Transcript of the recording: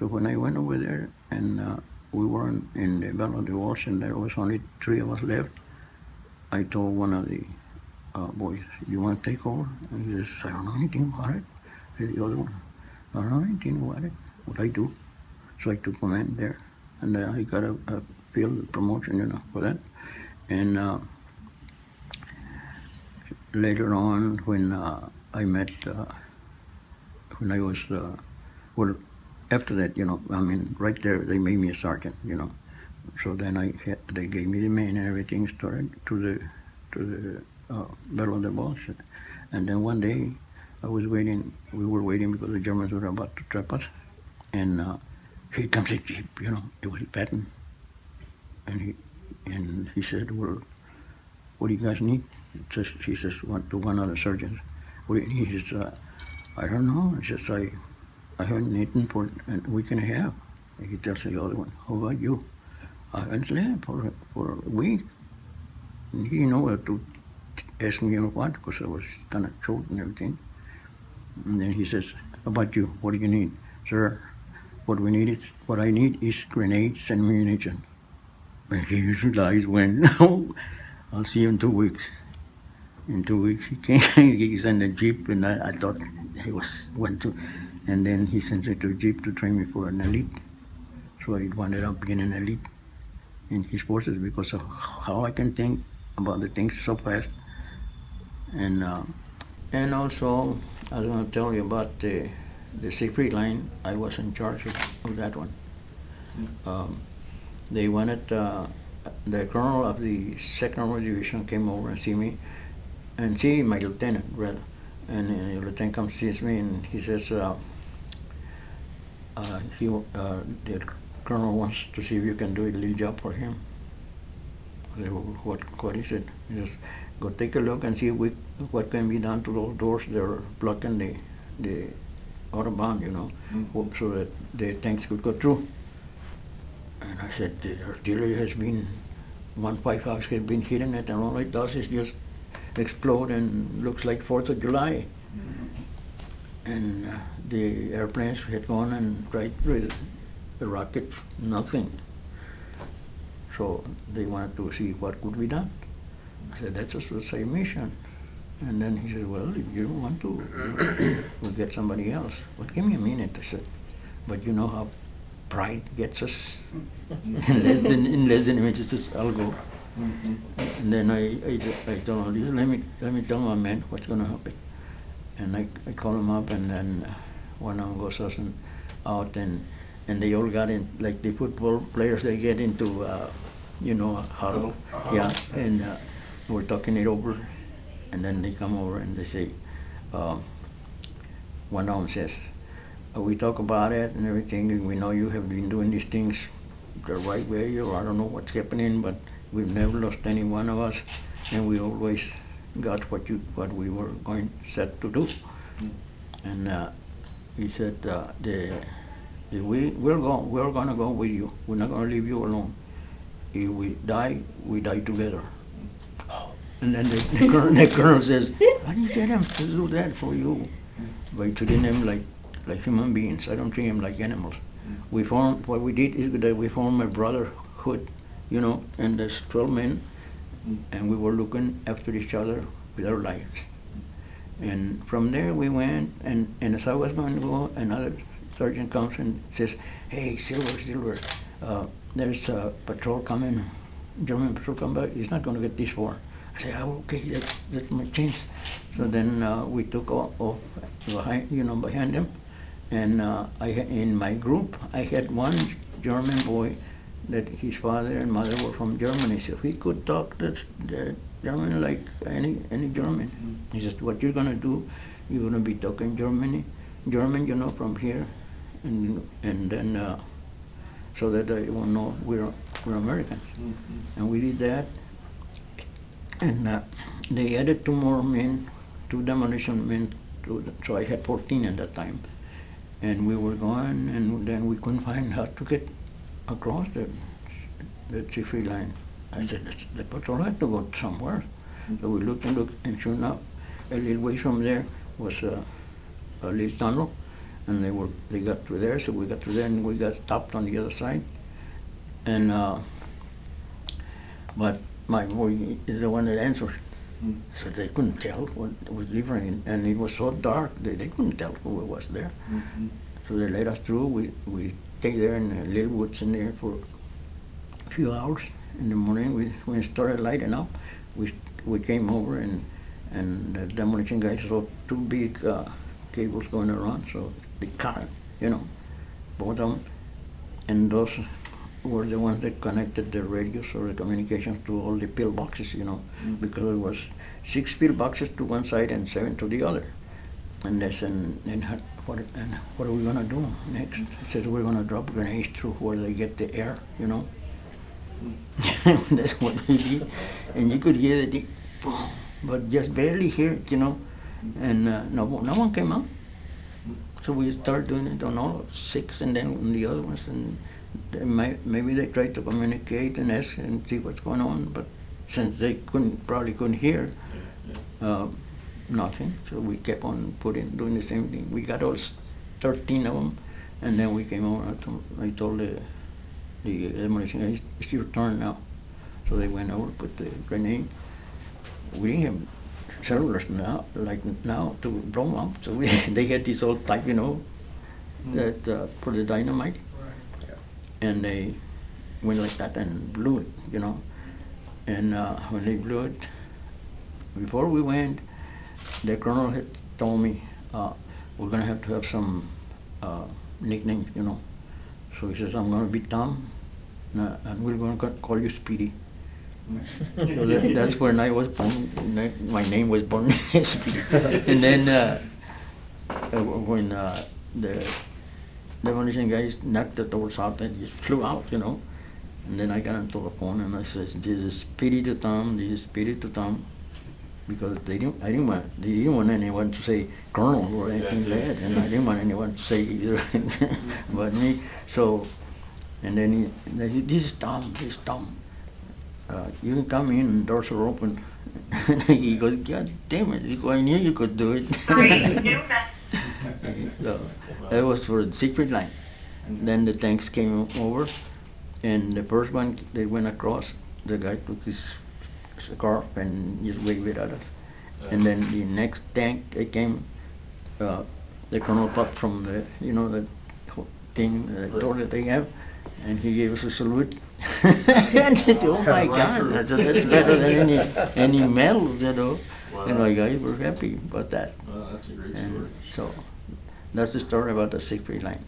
So when I went over there and we were in the Battle of the Bulge and there was only 3 of us left, I told one of the boys, "You want to take over?" And he says, "I don't know anything about it." And the other one, "I don't know anything about it. What I do?" So I took command there, and I got a field promotion, for that. And later on, when I met, when I was, well, after that, right there, they made me a sergeant, So then they gave me the men and everything, started to the Battle of the Bulge. And then one day, we were waiting because the Germans were about to trap us. And here comes a jeep, it was Patton. And he said, "Well, what do you guys need?" He says to one of the sergeants, "What do you need?" He says, "I don't know." He says, I haven't eaten for a week and a half." And he tells the other one, "How about you?" "I haven't slept for a week." And he didn't know what to ask me or what, because I was kind of choked and everything. And then he says, "How about you? What do you need?" "Sir, what I need is grenades and ammunition." And his eyes went, "No, I'll see you in 2 weeks." In 2 weeks he came, he's in the jeep, and I thought he went to, and then he sent me to a jeep to train me for an elite. So I ended up being an elite in his forces because of how I can think about the things so fast. And also, I was going to tell you about the Siegfried line. I was in charge of that one. They wanted, the colonel of the 2nd Armored Division came over and see me, and see my lieutenant, rather. And the lieutenant comes sees me, and he says, the colonel wants to see if you can do a little job for him. I said, "Well, what is it?" He says, "Go take a look and see what can be done to those doors that are blocking the Autobahn, so that the tanks could go through." And I said, "The artillery has been, 155 has been hitting it, and all it does is just explode and looks like 4th of July. And the airplanes had gone and tried with the rockets, nothing. So they wanted to see what could be done." I said, "That's a suicide mission." And then he said, "Well, if you don't want to, we'll get somebody else." "Well, give me a minute," I said. "But you know how pride gets us?" in less than a minute, he says, "I'll go." And then I told him, let me tell my men what's going to happen. And I called them up, and then one of them goes out, and they all got in, like the football players, they get into, a huddle. Yeah, and we're talking it over, and then they come over and they say, one of them says, "We talk about it and everything, and we know you have been doing these things the right way, or I don't know what's happening, but we've never lost any one of us, and we always got what we were set to do." And he said, we're going to go with you. We're not going to leave you alone. If we die together." And then the colonel says, "I didn't get him to do that for you." By treating them like human beings. I don't treat them like animals. What we did is that we formed a brotherhood, and there's 12 men, and we were looking after each other with our lives. And from there we went, and as I was going to go, another sergeant comes and says, "Hey, Silver, there's a patrol coming, German patrol coming back. He's not going to get this far." I said, "Oh, okay, that's my chance." So then we took off behind them. And in my group, I had one German boy that his father and mother were from Germany, so he could talk the German like any German. He said, "What you're gonna do, you're gonna be talking German, from here, and then so that they won't know we're Americans." And we did that, and they added 2 more men, 2 demolition men, so I had 14 at that time. And we were going, and then we couldn't find how to get across the Siegfried line. I said, "The patrol had to go somewhere." So we looked, and sure enough, a little way from there was a little tunnel, and they got through there, so we got through there, and we got stopped on the other side. And but my boy is the one that answered, so they couldn't tell what was different, and it was so dark they couldn't tell who was there. So they let us through. We stayed there in the little woods in there for a few hours. In the morning, when it started lighting up, we came over, and the demolition guys saw two big cables going around, so they cut, both of them, and those were the ones that connected the radios or the communications to all the pillboxes, because it was 6 pillboxes to one side and 7 to the other. And they said, what are we gonna do next? He said, we're gonna drop grenades through where they get the air, That's what we did. And you could hear the boom, but just barely hear it, And no one came out. So we started doing it on all 6, and then on the other ones, and maybe they tried to communicate and ask and see what's going on, but since they probably couldn't hear, nothing. So we kept on doing the same thing. We got all 13 of them, and then we came over. I told the demolition guys, it's your turn now. So they went over, put the grenade. We didn't have cellulars now, to blow them up. So they had this old type, that for the dynamite. And they went like that and blew it, And when they blew it, before we went, the colonel had told me, we're going to have some nicknames, So he says, I'm going to be Tom, and we're going to call you Speedy. So that's when I was born. My name was born, Speedy. And then when the demolition guys knocked the doors out and just flew out, And then I got into the phone and I said, this is Speedy to Tom, this is Speedy to Tom. Because they didn't want anyone to say Colonel or anything like that, and I didn't want anyone to say either but me. So, and then they said, this is Tom. You can come in, and doors are open. And he goes, God damn it! I knew you could do it. So that was for the secret line. Then the tanks came over, and the first one they went across, the guy took his scarf and just waved it at us. And then the next tank that came, the colonel popped from the, the thing, the door that they have, and he gave us a salute. And said, oh my God, that's better than any medals, Wow. And my guys were happy about that. That's a great And story. so that's the story about the secret line.